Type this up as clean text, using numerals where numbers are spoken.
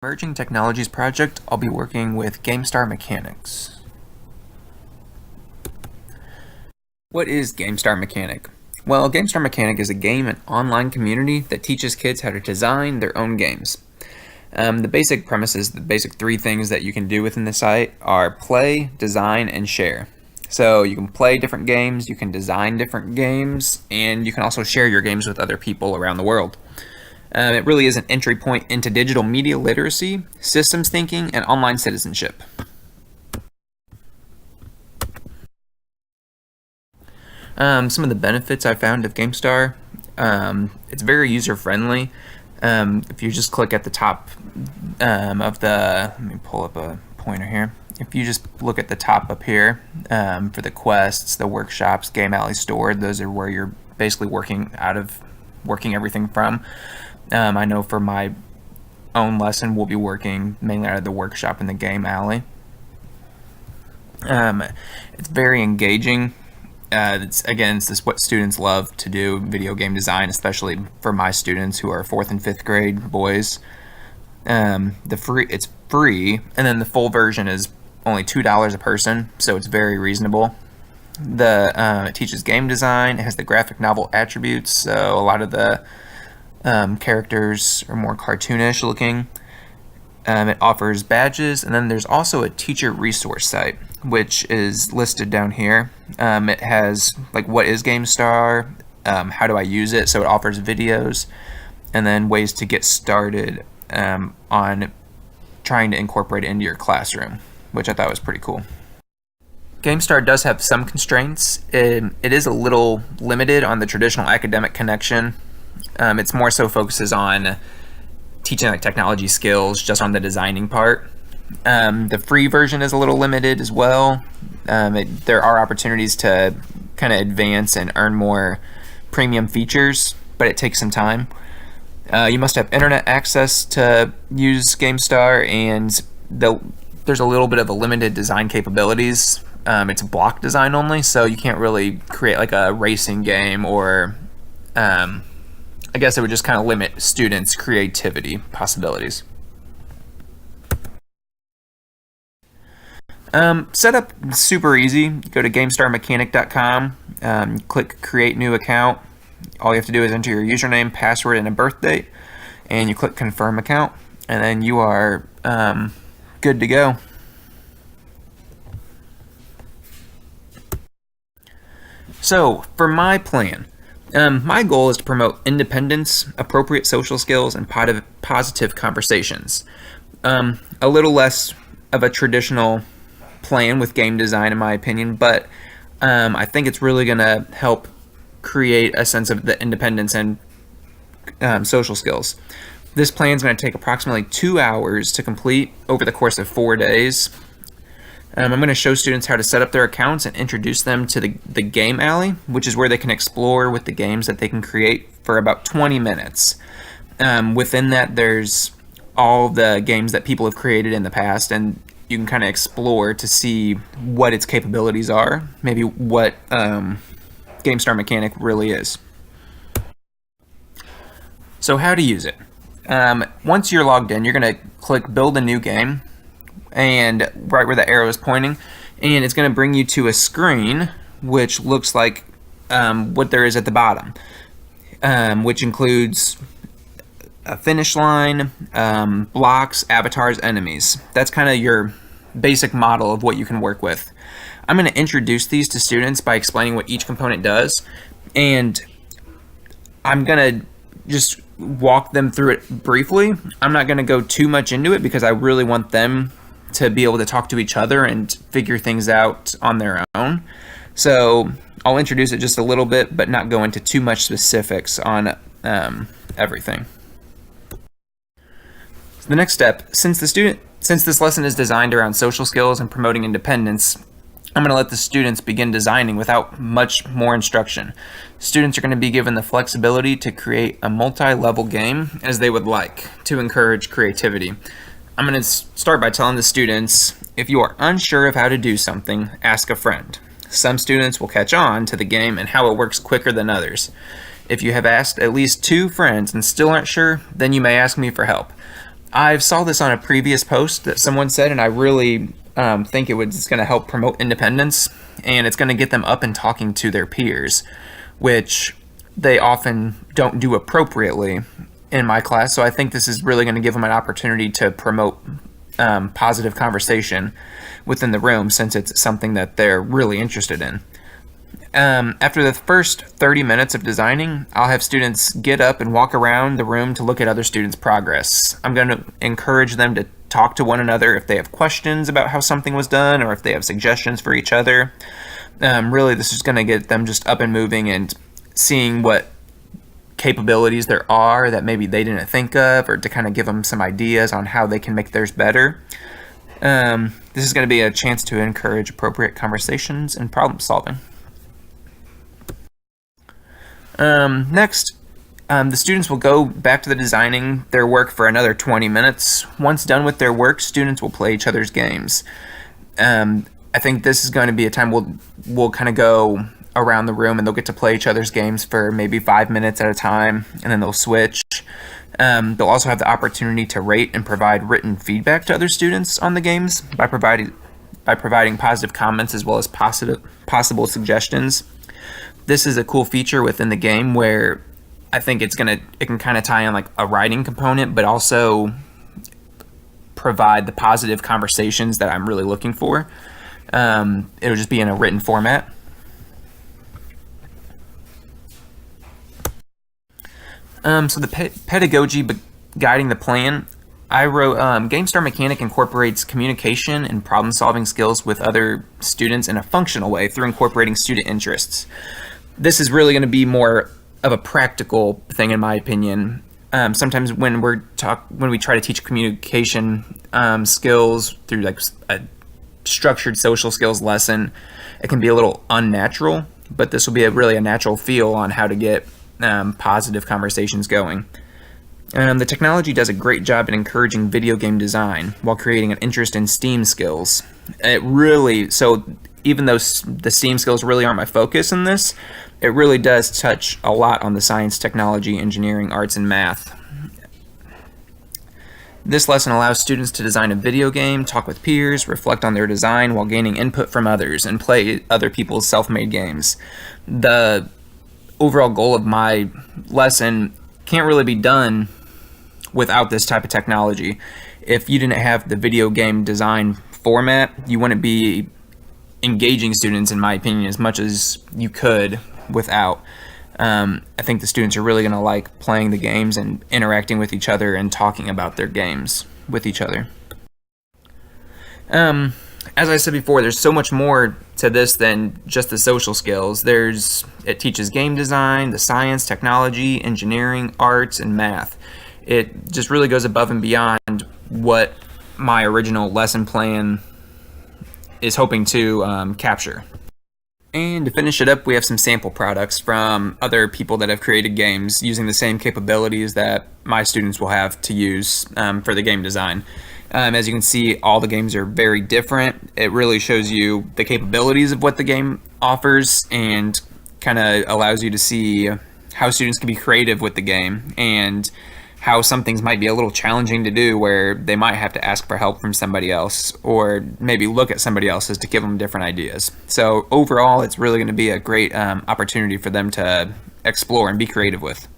Emerging Technologies project, I'll be working with GameStar Mechanics. What is GameStar Mechanic? Well, GameStar Mechanic is a game and online community that teaches kids how to design their own games. The basic premises, the basic three things that you can do within the site are play, design, and share. So you can play different games, you can design different games, and you can also share your games with other people around the world. It really is an entry point into digital media literacy, systems thinking, and online citizenship. Some of the benefits I found of GameStar, it's very user-friendly. If you just click at the top let me pull up a pointer here. If you just look at the top up here for the quests, the workshops, Game Alley Store, those are where you're basically working everything from. I know for my own lesson, we'll be working mainly out of the workshop in the Game Alley. It's very engaging. It's this what students love to do, video game design, especially for my students who are 4th and 5th grade boys. It's free, and then the full version is only $2 a person, so it's very reasonable. It teaches game design. It has the graphic novel attributes, so a lot of the characters are more cartoonish looking. It offers badges, and then there's also a teacher resource site, which is listed down here. It has what is GameStar, how do I use it, so it offers videos, and then ways to get started on trying to incorporate it into your classroom, which I thought was pretty cool. GameStar does have some constraints. It is a little limited on the traditional academic connection. It's more so focuses on teaching technology skills, just on the designing part. The free version is a little limited as well. There are opportunities to kind of advance and earn more premium features, but it takes some time. You must have internet access to use GameStar, and there's a little bit of a limited design capabilities. It's block design only, so you can't really create a racing game, or I guess it would just kind of limit students' creativity possibilities. Setup super easy. You go to GameStarMechanic.com, click Create New Account. All you have to do is enter your username, password, and a birth date, and you click Confirm Account, and then you are good to go. So, for my plan, my goal is to promote independence, appropriate social skills, and positive conversations. A little less of a traditional plan with game design, in my opinion, but I think it's really going to help create a sense of the independence and social skills. This plan is going to take approximately 2 hours to complete over the course of 4 days. I'm going to show students how to set up their accounts and introduce them to the Game Alley, which is where they can explore with the games that they can create for about 20 minutes. Within that, there's all the games that people have created in the past, and you can kind of explore to see what its capabilities are, maybe what GameStar Mechanic really is. So how to use it. Once you're logged in, you're going to click Build a New Game, and right where the arrow is pointing, and it's going to bring you to a screen which looks like what there is at the bottom, which includes a finish line, blocks, avatars, enemies. That's kind of your basic model of what you can work with. I'm going to introduce these to students by explaining what each component does, and I'm going to just walk them through it briefly. I'm not going to go too much into it because I really want them to be able to talk to each other and figure things out on their own. So I'll introduce it just a little bit, but not go into too much specifics on everything. So the next step, since this lesson is designed around social skills and promoting independence, I'm going to let the students begin designing without much more instruction. Students are going to be given the flexibility to create a multi-level game as they would like to encourage creativity. I'm going to start by telling the students, if you are unsure of how to do something, ask a friend. Some students will catch on to the game and how it works quicker than others. If you have asked at least 2 friends and still aren't sure, then you may ask me for help. I saw this on a previous post that someone said, and I really think it's going to help promote independence, and it's going to get them up and talking to their peers, which they often don't do appropriately in my class. So I think this is really going to give them an opportunity to promote positive conversation within the room, since it's something that they're really interested in. After the first 30 minutes of designing, I'll have students get up and walk around the room to look at other students' progress. I'm going to encourage them to talk to one another if they have questions about how something was done, or if they have suggestions for each other. Really, this is going to get them just up and moving and seeing what capabilities there are that maybe they didn't think of, or to kind of give them some ideas on how they can make theirs better. This is going to be a chance to encourage appropriate conversations and problem solving. Next, the students will go back to the designing their work for another 20 minutes. Once done with their work, students will play each other's games. I think this is going to be a time we'll kind of go around the room, and they'll get to play each other's games for maybe 5 minutes at a time, and then they'll switch. They'll also have the opportunity to rate and provide written feedback to other students on the games by providing positive comments as well as possible suggestions. This is a cool feature within the game where I think it can kind of tie in like a writing component, but also provide the positive conversations that I'm really looking for. It'll just be in a written format. So the pedagogy guiding the plan, I wrote, GameStar Mechanic incorporates communication and problem-solving skills with other students in a functional way through incorporating student interests. This is really going to be more of a practical thing, in my opinion. Sometimes when we try to teach communication skills through like a structured social skills lesson, it can be a little unnatural, but this will be really a natural feel on how to get positive conversations going. The technology does a great job at encouraging video game design while creating an interest in STEAM skills. So even though the STEAM skills really aren't my focus in this, it really does touch a lot on the science, technology, engineering, arts, and math. This lesson allows students to design a video game, talk with peers, reflect on their design while gaining input from others, and play other people's self-made games. The overall goal of my lesson can't really be done without this type of technology. If you didn't have the video game design format, you wouldn't be engaging students, in my opinion, as much as you could without. I think the students are really going to like playing the games and interacting with each other and talking about their games with each other. As I said before, there's so much more to this than just the social skills. It teaches game design, the science, technology, engineering, arts, and math. It just really goes above and beyond what my original lesson plan is hoping to capture. And to finish it up, we have some sample products from other people that have created games using the same capabilities that my students will have to use for the game design. As you can see, all the games are very different. It really shows you the capabilities of what the game offers and kind of allows you to see how students can be creative with the game and how some things might be a little challenging to do, where they might have to ask for help from somebody else or maybe look at somebody else's to give them different ideas. So overall, it's really going to be a great opportunity for them to explore and be creative with.